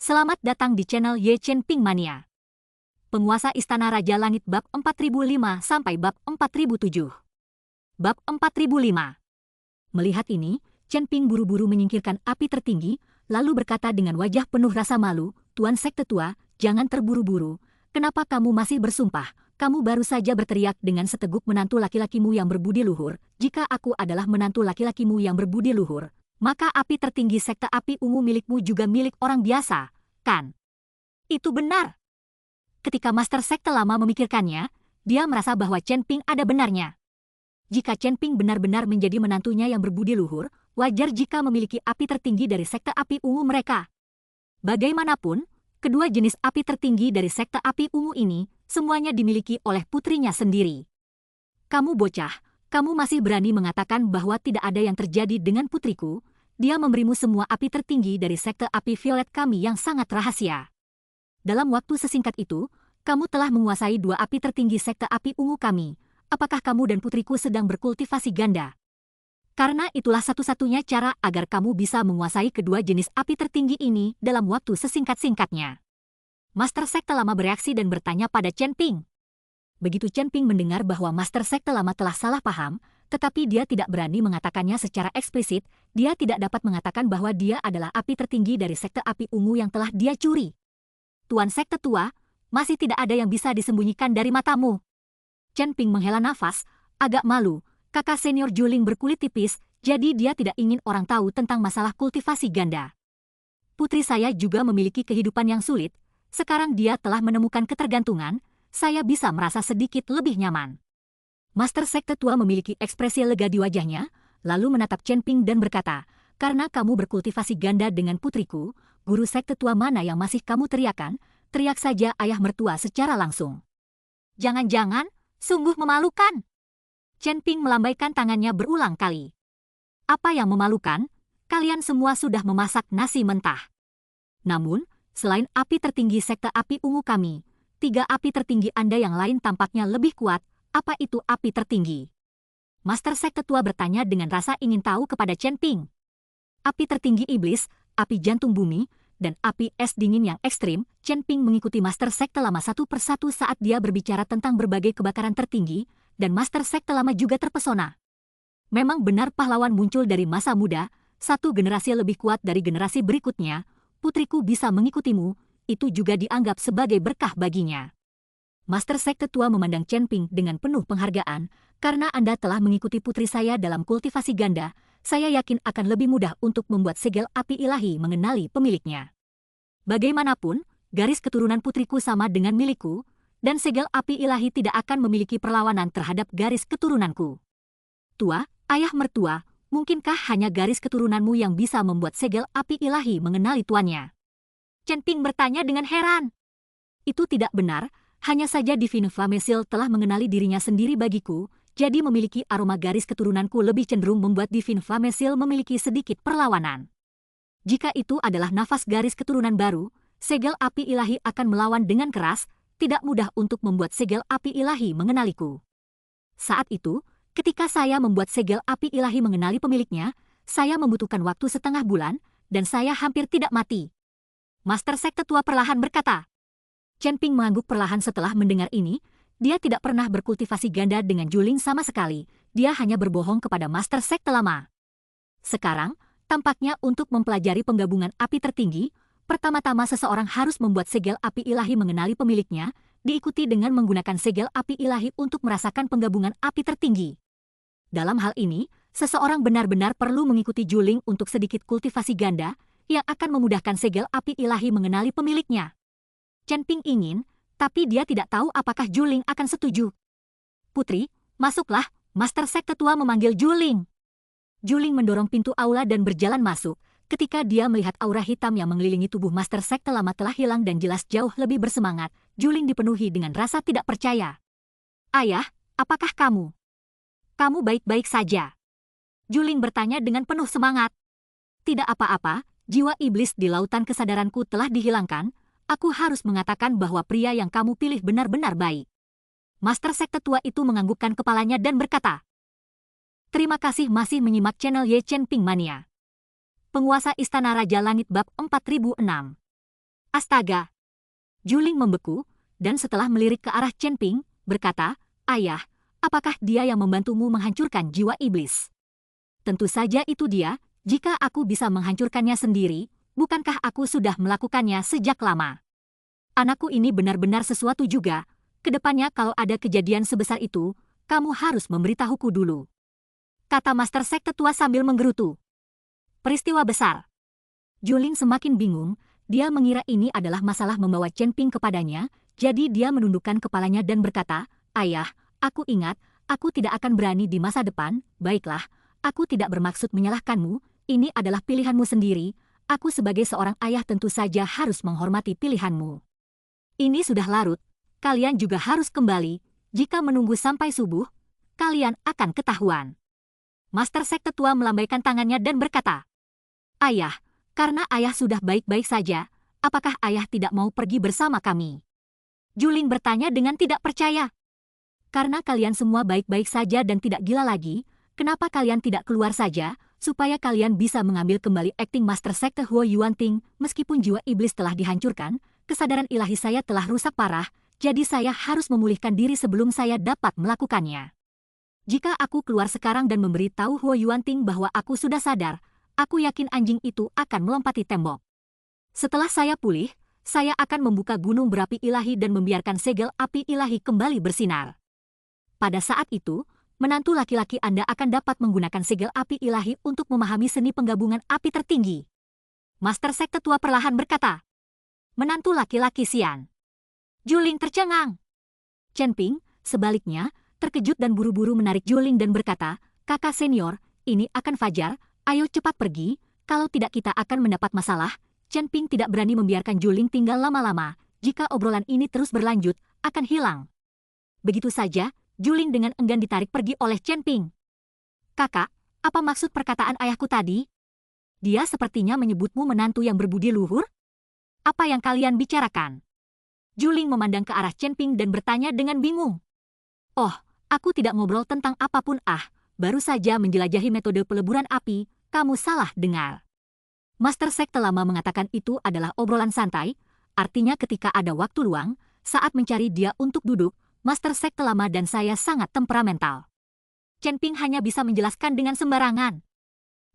Selamat datang di channel Ye Chen Ping Mania. Penguasa Istana Raja Langit bab 4005 sampai bab 4007. Bab 4005. Melihat ini, Chen Ping buru-buru menyingkirkan api tertinggi, lalu berkata dengan wajah penuh rasa malu, "Tuan Sekte Tua, jangan terburu-buru. Kenapa kamu masih bersumpah? Kamu baru saja berteriak dengan seteguk menantu laki-lakimu yang berbudi luhur. Jika aku adalah menantu laki-lakimu yang berbudi luhur, maka api tertinggi Sekte Api Ungu milikmu juga milik orang biasa, kan?" Itu benar. Ketika Master Sekte Lama memikirkannya, dia merasa bahwa Chen Ping ada benarnya. Jika Chen Ping benar-benar menjadi menantunya yang berbudi luhur, wajar jika memiliki api tertinggi dari Sekte Api Ungu mereka. Bagaimanapun, kedua jenis api tertinggi dari Sekte Api Ungu ini semuanya dimiliki oleh putrinya sendiri. "Kamu bocah, kamu masih berani mengatakan bahwa tidak ada yang terjadi dengan putriku? Dia memberimu semua api tertinggi dari Sekte Api Violet kami yang sangat rahasia. Dalam waktu sesingkat itu, kamu telah menguasai dua api tertinggi Sekte Api Ungu kami. Apakah kamu dan putriku sedang berkultivasi ganda? Karena itulah satu-satunya cara agar kamu bisa menguasai kedua jenis api tertinggi ini dalam waktu sesingkat-singkatnya." Master Sekte Lama bereaksi dan bertanya pada Chen Ping. Begitu Chen Ping mendengar bahwa Master Sekte Lama telah salah paham, tetapi dia tidak berani mengatakannya secara eksplisit, dia tidak dapat mengatakan bahwa dia adalah api tertinggi dari Sekte Api Ungu yang telah dia curi. "Tuan Sekte Tua, masih tidak ada yang bisa disembunyikan dari matamu." Chen Ping menghela nafas, agak malu. Kakak senior Juling berkulit tipis, jadi dia tidak ingin orang tahu tentang masalah kultivasi ganda. "Putri saya juga memiliki kehidupan yang sulit. Sekarang dia telah menemukan ketergantungan, saya bisa merasa sedikit lebih nyaman." Master Sekte Tua memiliki ekspresi lega di wajahnya, lalu menatap Chen Ping dan berkata, "Karena kamu berkultivasi ganda dengan putriku, guru Sekte Tua mana yang masih kamu teriakan? Teriak saja ayah mertua secara langsung." "Jangan-jangan, sungguh memalukan." Chen Ping melambaikan tangannya berulang kali. "Apa yang memalukan? Kalian semua sudah memasak nasi mentah. Namun, selain api tertinggi Sekte Api Ungu kami, 3 api tertinggi Anda yang lain tampaknya lebih kuat. Apa itu api tertinggi?" Master Sekte Tua bertanya dengan rasa ingin tahu kepada Chen Ping. "Api tertinggi iblis, api jantung bumi, dan api es dingin yang ekstrim." Chen Ping mengikuti Master Sekte Lama satu persatu saat dia berbicara tentang berbagai kebakaran tertinggi, dan Master Sekte Lama juga terpesona. Memang benar pahlawan muncul dari masa muda, satu generasi lebih kuat dari generasi berikutnya. Putriku bisa mengikutimu, itu juga dianggap sebagai berkah baginya. Master Sekte Tua memandang Chen Ping dengan penuh penghargaan. "Karena Anda telah mengikuti putri saya dalam kultivasi ganda, saya yakin akan lebih mudah untuk membuat segel api ilahi mengenali pemiliknya. Bagaimanapun, garis keturunan putriku sama dengan milikku, dan segel api ilahi tidak akan memiliki perlawanan terhadap garis keturunanku. Tua, ayah mertua, mungkinkah hanya garis keturunanmu yang bisa membuat segel api ilahi mengenali tuannya?" Chen Ping bertanya dengan heran. "Itu tidak benar, hanya saja Divine Flamesil telah mengenali dirinya sendiri bagiku, jadi memiliki aroma garis keturunanku lebih cenderung membuat Divine Flamesil memiliki sedikit perlawanan. Jika itu adalah nafas garis keturunan baru, segel api ilahi akan melawan dengan keras, tidak mudah untuk membuat segel api ilahi mengenaliku. Saat itu, ketika saya membuat segel api ilahi mengenali pemiliknya, saya membutuhkan waktu setengah bulan, dan saya hampir tidak mati." Master Sekte Tua perlahan berkata. Chen Ping mengangguk perlahan setelah mendengar ini. Dia tidak pernah berkultivasi ganda dengan Juling sama sekali, dia hanya berbohong kepada Master Sekte Lama. Sekarang, tampaknya untuk mempelajari penggabungan api tertinggi, pertama-tama seseorang harus membuat segel api ilahi mengenali pemiliknya, diikuti dengan menggunakan segel api ilahi untuk merasakan penggabungan api tertinggi. Dalam hal ini, seseorang benar-benar perlu mengikuti Juling untuk sedikit kultivasi ganda, yang akan memudahkan segel api ilahi mengenali pemiliknya. Chen Ping ingin, tapi dia tidak tahu apakah Juling akan setuju. "Putri, masuklah." Master Sekte Tua memanggil Juling. Juling mendorong pintu aula dan berjalan masuk. Ketika dia melihat aura hitam yang mengelilingi tubuh Master Sekte Lama telah hilang dan jelas jauh lebih bersemangat, Juling dipenuhi dengan rasa tidak percaya. "Ayah, apakah kamu? Kamu baik-baik saja?" Juling bertanya dengan penuh semangat. "Tidak apa-apa, jiwa iblis di lautan kesadaranku telah dihilangkan. Aku harus mengatakan bahwa pria yang kamu pilih benar-benar baik." Master Sekte Tua itu menganggukkan kepalanya dan berkata, "Terima kasih masih menyimak channel Ye Chen Ping Mania. Penguasa Istana Raja Langit bab 4006. Astaga! Juling membeku, dan setelah melirik ke arah Chen Ping, berkata, "Ayah, apakah dia yang membantumu menghancurkan jiwa iblis?" Tentu saja itu dia, jika aku bisa menghancurkannya sendiri, bukankah aku sudah melakukannya sejak lama? Anakku ini benar-benar sesuatu juga. Kedepannya kalau ada kejadian sebesar itu, kamu harus memberitahuku dulu. Kata Master Sekte Tua sambil menggerutu. Peristiwa besar. Juling semakin bingung, dia mengira ini adalah masalah membawa Chen Ping kepadanya, jadi dia menundukkan kepalanya dan berkata, "Ayah, aku ingat, aku tidak akan berani di masa depan, baiklah, aku tidak bermaksud menyalahkanmu, ini adalah pilihanmu sendiri, aku sebagai seorang ayah tentu saja harus menghormati pilihanmu. Ini sudah larut, kalian juga harus kembali, jika menunggu sampai subuh, kalian akan ketahuan." Master Sekte Tua melambaikan tangannya dan berkata, "Ayah, karena ayah sudah baik-baik saja, apakah ayah tidak mau pergi bersama kami?" Juling bertanya dengan tidak percaya. "Karena kalian semua baik-baik saja dan tidak gila lagi, kenapa kalian tidak keluar saja, supaya kalian bisa mengambil kembali akting Master Sekte Huo Yuanting, meskipun jiwa iblis telah dihancurkan, kesadaran ilahi saya telah rusak parah, jadi saya harus memulihkan diri sebelum saya dapat melakukannya. Jika aku keluar sekarang dan memberitahu Huo Yuanting bahwa aku sudah sadar, aku yakin anjing itu akan melompati tembok. Setelah saya pulih, saya akan membuka gunung berapi ilahi dan membiarkan segel api ilahi kembali bersinar. Pada saat itu, menantu laki-laki Anda akan dapat menggunakan segel api ilahi untuk memahami seni penggabungan api tertinggi." Master Sekte Tua perlahan berkata. "Menantu laki-laki Xian." Juling tercengang. Chen Ping, sebaliknya, terkejut dan buru-buru menarik Juling dan berkata, "Kakak senior, ini akan fajar, ayo cepat pergi, kalau tidak kita akan mendapat masalah." Chen Ping tidak berani membiarkan Juling tinggal lama-lama, jika obrolan ini terus berlanjut, akan hilang. Begitu saja, Juling dengan enggan ditarik pergi oleh Chen Ping. "Kakak, apa maksud perkataan ayahku tadi? Dia sepertinya menyebutmu menantu yang berbudi luhur? Apa yang kalian bicarakan?" Juling memandang ke arah Chen Ping dan bertanya dengan bingung. "Oh, aku tidak ngobrol tentang apapun baru saja menjelajahi metode peleburan api, kamu salah dengar." Master Sekte Lama mengatakan itu adalah obrolan santai, artinya ketika ada waktu luang, saat mencari dia untuk duduk, Master Sekte Lama dan saya sangat temperamental. Chen Ping hanya bisa menjelaskan dengan sembarangan.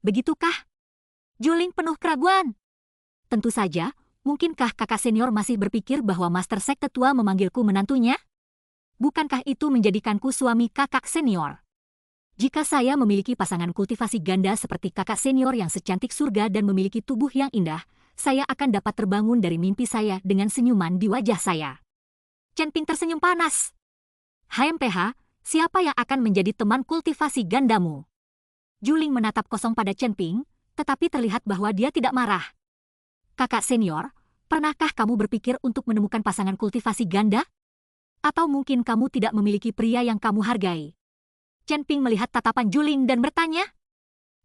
"Begitukah?" Juling penuh keraguan. "Tentu saja, mungkinkah kakak senior masih berpikir bahwa Master Sekte Tua memanggilku menantunya? Bukankah itu menjadikanku suami kakak senior? Jika saya memiliki pasangan kultivasi ganda seperti kakak senior yang secantik surga dan memiliki tubuh yang indah, saya akan dapat terbangun dari mimpi saya dengan senyuman di wajah saya." Chen Ping tersenyum panas. "HMPH, siapa yang akan menjadi teman kultivasi gandamu?" Juling menatap kosong pada Chen Ping, tetapi terlihat bahwa dia tidak marah. "Kakak senior, pernahkah kamu berpikir untuk menemukan pasangan kultivasi ganda? Atau mungkin kamu tidak memiliki pria yang kamu hargai?" Chen Ping melihat tatapan Juling dan bertanya.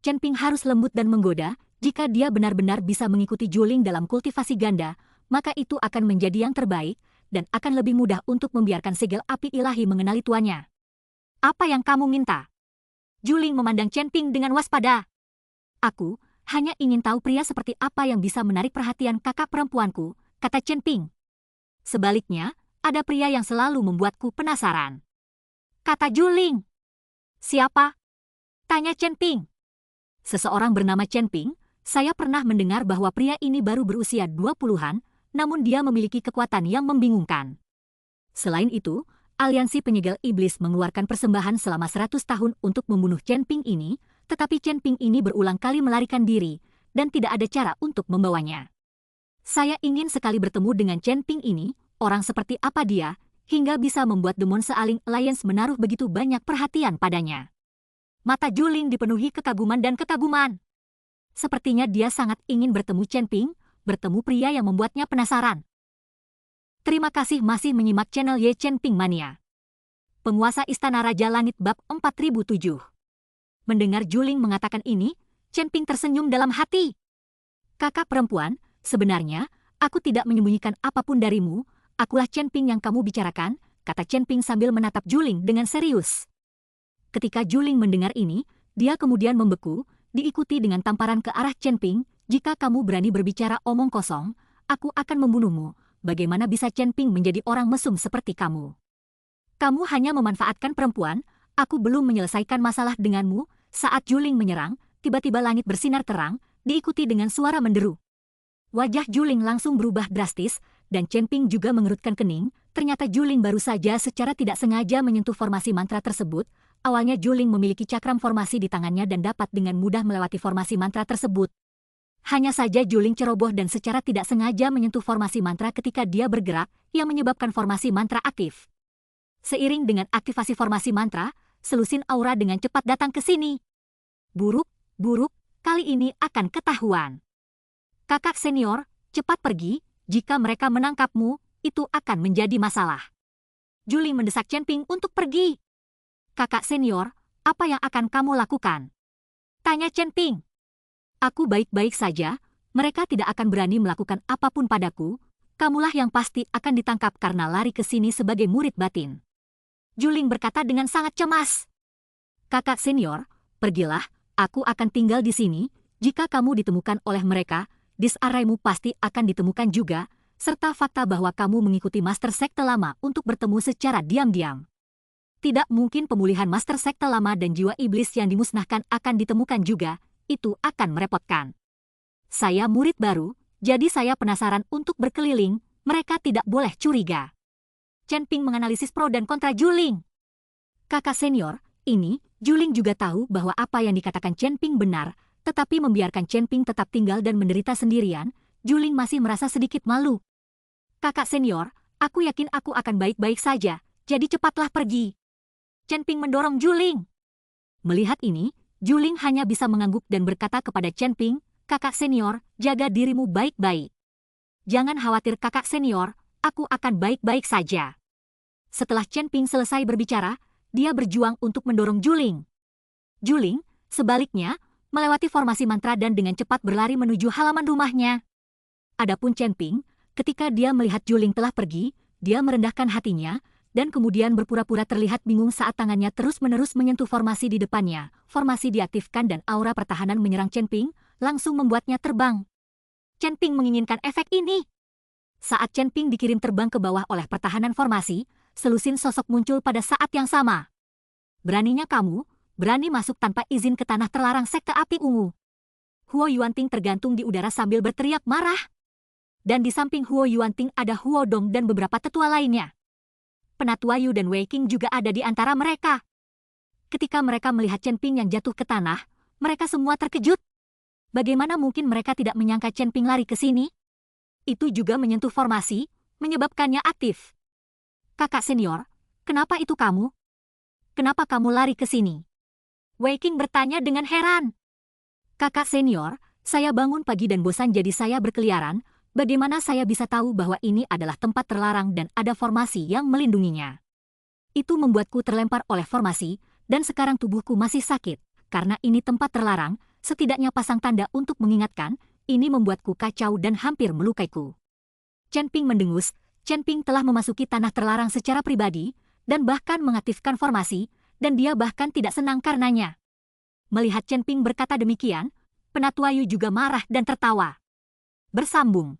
Chen Ping harus lembut dan menggoda, jika dia benar-benar bisa mengikuti Juling dalam kultivasi ganda, maka itu akan menjadi yang terbaik, dan akan lebih mudah untuk membiarkan segel api ilahi mengenali tuannya. "Apa yang kamu minta?" Juling memandang Chen Ping dengan waspada. "Aku hanya ingin tahu pria seperti apa yang bisa menarik perhatian kakak perempuanku," kata Chen Ping. "Sebaliknya, ada pria yang selalu membuatku penasaran," kata Juling. "Siapa?" tanya Chen Ping. "Seseorang bernama Chen Ping, saya pernah mendengar bahwa pria ini baru berusia 20-an, namun dia memiliki kekuatan yang membingungkan. Selain itu, aliansi penyegel iblis mengeluarkan persembahan selama 100 tahun untuk membunuh Chen Ping ini, tetapi Chen Ping ini berulang kali melarikan diri, dan tidak ada cara untuk membawanya. Saya ingin sekali bertemu dengan Chen Ping ini, orang seperti apa dia, hingga bisa membuat Demon Sealing Alliance menaruh begitu banyak perhatian padanya." Mata Juling dipenuhi kekaguman dan kekaguman. Sepertinya dia sangat ingin bertemu Chen Ping, bertemu pria yang membuatnya penasaran. Terima kasih masih menyimak channel Ye Chen Ping Mania. Penguasa Istana Raja Langit Bab 4007. Mendengar Juling mengatakan ini, Chen Ping tersenyum dalam hati. "Kakak perempuan, sebenarnya, aku tidak menyembunyikan apapun darimu, akulah Chen Ping yang kamu bicarakan," kata Chen Ping sambil menatap Juling dengan serius. Ketika Juling mendengar ini, dia kemudian membeku, diikuti dengan tamparan ke arah Chen Ping, "Jika kamu berani berbicara omong kosong, aku akan membunuhmu. Bagaimana bisa Chen Ping menjadi orang mesum seperti kamu? Kamu hanya memanfaatkan perempuan, aku belum menyelesaikan masalah denganmu. Saat Juling menyerang, tiba-tiba langit bersinar terang, diikuti dengan suara menderu. Wajah Juling langsung berubah drastis, dan Chen Ping juga mengerutkan kening. Ternyata Juling baru saja secara tidak sengaja menyentuh formasi mantra tersebut. Awalnya Juling memiliki cakram formasi di tangannya dan dapat dengan mudah melewati formasi mantra tersebut. Hanya saja Juling ceroboh dan secara tidak sengaja menyentuh formasi mantra ketika dia bergerak, yang menyebabkan formasi mantra aktif. Seiring dengan aktivasi formasi mantra, selusin aura dengan cepat datang ke sini. Buruk, kali ini akan ketahuan. Kakak senior, cepat pergi, jika mereka menangkapmu, itu akan menjadi masalah. Juling mendesak Chen Ping untuk pergi. Kakak senior, apa yang akan kamu lakukan? Tanya Chen Ping. Aku baik-baik saja, mereka tidak akan berani melakukan apapun padaku, kamulah yang pasti akan ditangkap karena lari ke sini sebagai murid batin. Juling berkata dengan sangat cemas. Kakak senior, pergilah, aku akan tinggal di sini, jika kamu ditemukan oleh mereka, disaraimu pasti akan ditemukan juga, serta fakta bahwa kamu mengikuti Master Sekte Lama untuk bertemu secara diam-diam. Tidak mungkin pemulihan Master Sekte Lama dan jiwa iblis yang dimusnahkan akan ditemukan juga, itu akan merepotkan. Saya murid baru, jadi saya penasaran untuk berkeliling, mereka tidak boleh curiga. Chen Ping menganalisis pro dan kontra Juling. Kakak senior, ini, Juling juga tahu bahwa apa yang dikatakan Chen Ping benar, tetapi membiarkan Chen Ping tetap tinggal dan menderita sendirian, Juling masih merasa sedikit malu. Kakak senior, aku yakin aku akan baik-baik saja, jadi cepatlah pergi. Chen Ping mendorong Juling. Melihat ini, Juling hanya bisa mengangguk dan berkata kepada Chen Ping, kakak senior, jaga dirimu baik-baik. Jangan khawatir kakak senior, aku akan baik-baik saja. Setelah Chen Ping selesai berbicara, dia berjuang untuk mendorong Juling. Juling, sebaliknya, melewati formasi mantra dan dengan cepat berlari menuju halaman rumahnya. Adapun Chen Ping, ketika dia melihat Juling telah pergi, dia merendahkan hatinya, dan kemudian berpura-pura terlihat bingung saat tangannya terus-menerus menyentuh formasi di depannya. Formasi diaktifkan dan aura pertahanan menyerang Chen Ping, langsung membuatnya terbang. Chen Ping menginginkan efek ini. Saat Chen Ping dikirim terbang ke bawah oleh pertahanan formasi, selusin sosok muncul pada saat yang sama. Beraninya kamu, berani masuk tanpa izin ke tanah terlarang Sekte Api Ungu. Huo Yuanting tergantung di udara sambil berteriak marah. Dan di samping Huo Yuanting ada Huo Dong dan beberapa tetua lainnya. Penatua Yu dan Wei Qing juga ada di antara mereka. Ketika mereka melihat Chen Ping yang jatuh ke tanah, mereka semua terkejut. Bagaimana mungkin mereka tidak menyangka Chen Ping lari ke sini? Itu juga menyentuh formasi, menyebabkannya aktif. Kakak senior, kenapa itu kamu? Kenapa kamu lari ke sini? Wei Qing bertanya dengan heran. Kakak senior, saya bangun pagi dan bosan jadi saya berkeliaran. Bagaimana saya bisa tahu bahwa ini adalah tempat terlarang dan ada formasi yang melindunginya? Itu membuatku terlempar oleh formasi, dan sekarang tubuhku masih sakit. Karena ini tempat terlarang, setidaknya pasang tanda untuk mengingatkan, ini membuatku kacau dan hampir melukaiku. Chen Ping mendengus, Chen Ping telah memasuki tanah terlarang secara pribadi, dan bahkan mengaktifkan formasi, dan dia bahkan tidak senang karenanya. Melihat Chen Ping berkata demikian, Penatua Yu juga marah dan tertawa. Bersambung.